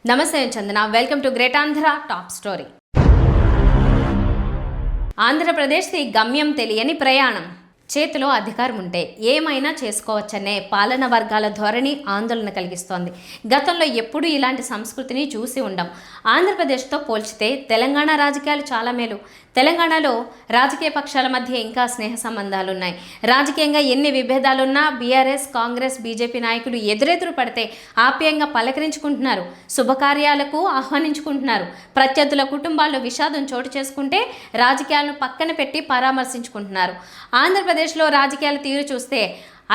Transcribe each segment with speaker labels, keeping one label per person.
Speaker 1: నమస్తే Chandana, welcome to Great Andhra top story. ఆంధ్రప్రదేశ్ది గమ్యం తెలియని ప్రయాణం. చేతిలో అధికారం ఉంటే ఏమైనా చేసుకోవచ్చనే పాలన వర్గాల ధోరణి ఆందోళన కలిగిస్తోంది. గతంలో ఎప్పుడూ ఇలాంటి సంస్కృతిని చూసి ఉండం. ఆంధ్రప్రదేశ్తో పోల్చితే తెలంగాణ రాజకీయాలు చాలా మేలు. తెలంగాణలో రాజకీయ పక్షాల మధ్య ఇంకా స్నేహ సంబంధాలున్నాయి. రాజకీయంగా ఎన్ని విభేదాలున్నా బీఆర్ఎస్, కాంగ్రెస్, బీజేపీ నాయకులు ఎదురెదురు పడితే ఆప్యాయంగా పలకరించుకుంటున్నారు, శుభకార్యాలకు ఆహ్వానించుకుంటున్నారు. ప్రత్యర్థుల కుటుంబాల్లో విషాదం చోటు చేసుకుంటే రాజకీయాలను పక్కన పెట్టి పరామర్శించుకుంటున్నారు. ఆంధ్రప్రదేశ్లో రాజకీయాల తీరు చూస్తే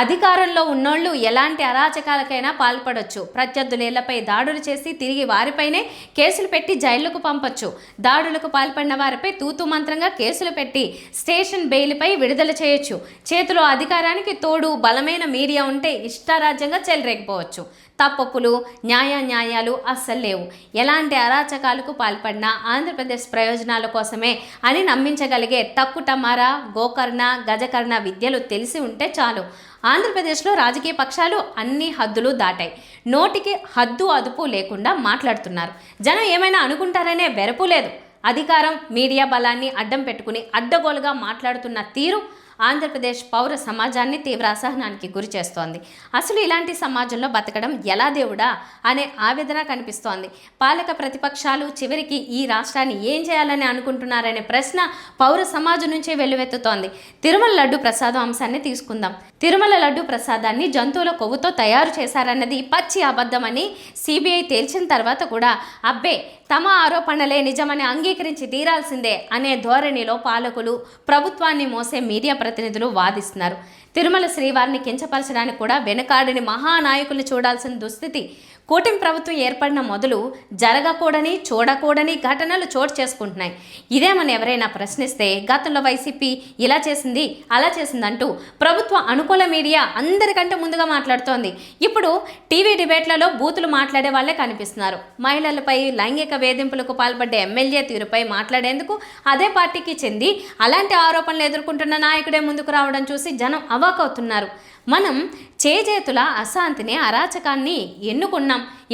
Speaker 1: అధికారంలో ఉన్నోళ్ళు ఎలాంటి అరాచకాలకైనా పాల్పడొచ్చు. ప్రత్యర్థులేళ్లపై దాడులు చేసి తిరిగి వారిపైనే కేసులు పెట్టి జైళ్లకు పంపొచ్చు. దాడులకు పాల్పడిన వారిపై తూతు మంత్రంగా కేసులు పెట్టి స్టేషన్ బెయిల్పై విడుదల చేయొచ్చు. చేతిలో అధికారానికి తోడు బలమైన మీడియా ఉంటే ఇష్టారాజ్యంగా చెలరేగిపోవచ్చు. తప్పొప్పులు, న్యాయాలు అస్సలు లేవు. ఎలాంటి అరాచకాలకు పాల్పడినా ఆంధ్రప్రదేశ్ ప్రయోజనాల కోసమే అని నమ్మించగలిగే తక్కుటమార, గోకర్ణ, గజకర్ణ విద్యలు తెలిసి ఉంటే చాలు. ఆంధ్రప్రదేశ్లో రాజకీయ పక్షాలు అన్ని హద్దులు దాటాయి. నోటికి హద్దు అదుపు లేకుండా మాట్లాడుతున్నారు. జనం ఏమైనా అనుకుంటారనే వెరపు లేదు. అధికారం, మీడియా బలాన్ని అడ్డం పెట్టుకుని అడ్డగోలుగా మాట్లాడుతున్న తీరు ఆంధ్రప్రదేశ్ పౌర సమాజాన్ని తీవ్ర అసహనానికి గురి చేస్తోంది. అసలు ఇలాంటి సమాజంలో బతకడం ఎలా దేవుడా అనే ఆవేదన కనిపిస్తోంది. పాలక ప్రతిపక్షాలు చివరికి ఈ రాష్ట్రాన్ని ఏం చేయాలని అనుకుంటున్నారనే ప్రశ్న పౌర సమాజం నుంచే వెల్లువెత్తుతోంది. తిరుమల లడ్డు ప్రసాదం అంశాన్ని తీసుకుందాం. తిరుమల లడ్డు ప్రసాదాన్ని జంతువుల కొవ్వుతో తయారు చేశారన్నది పచ్చి అబద్ధమని సిబిఐ తేల్చిన తర్వాత కూడా అబ్బే తమ ఆరోపణలే నిజమని అంగీకరించి తీరాల్సిందే అనే ధోరణిలో పాలకులు, ప్రభుత్వాన్ని మోసే మీడియా ప్రతినిధులు వాదిస్తున్నారు. తిరుమల శ్రీవారిని కించపరచడానికి కూడా వెనకాడని మహానాయకుల్ని చూడాల్సిన దుస్థితి కూటమి ప్రభుత్వం ఏర్పడిన మొదలు జరగకూడని, చూడకూడని ఘటనలు చోటు చేసుకుంటున్నాయి. ఇదేమని ఎవరైనా ప్రశ్నిస్తే గతంలో వైసీపీ ఇలా చేసింది, అలా చేసిందంటూ ప్రభుత్వ అనుకూల మీడియా అందరికంటే ముందుగా మాట్లాడుతోంది. ఇప్పుడు టీవీ డిబేట్లలో బూతులు మాట్లాడే వాళ్ళే కనిపిస్తున్నారు. మహిళలపై లైంగిక వేధింపులకు పాల్పడ్డే ఎమ్మెల్యే తీరుపై మాట్లాడేందుకు అదే పార్టీకి చెంది అలాంటి ఆరోపణలు ఎదుర్కొంటున్న నాయకుడే ముందుకు రావడం చూసి జనం అవాకవుతున్నారు. మనం చేజేతుల అశాంతిని, అరాచకాన్ని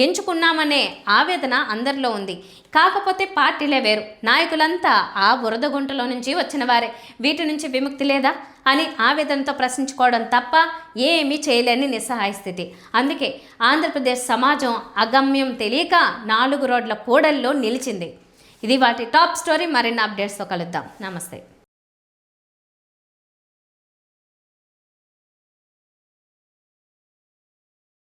Speaker 1: ఎంచుకున్నామనే ఆవేదన అందరిలో ఉంది. కాకపోతే పార్టీలే వేరు, నాయకులంతా ఆ బురద గుంటలో నుంచి వచ్చిన వారే. వీటి నుంచి విముక్తి లేదా అని ఆవేదనతో ప్రశ్నించుకోవడం తప్ప ఏమీ చేయలేని నిస్సహాయ స్థితి. అందుకే ఆంధ్రప్రదేశ్ సమాజం అగమ్యం తెలియక 4 రోడ్ల కూడల్లో నిలిచింది. ఇది వాటి టాప్ స్టోరీ. మరిన్ని అప్డేట్స్తో కలుద్దాం. నమస్తే.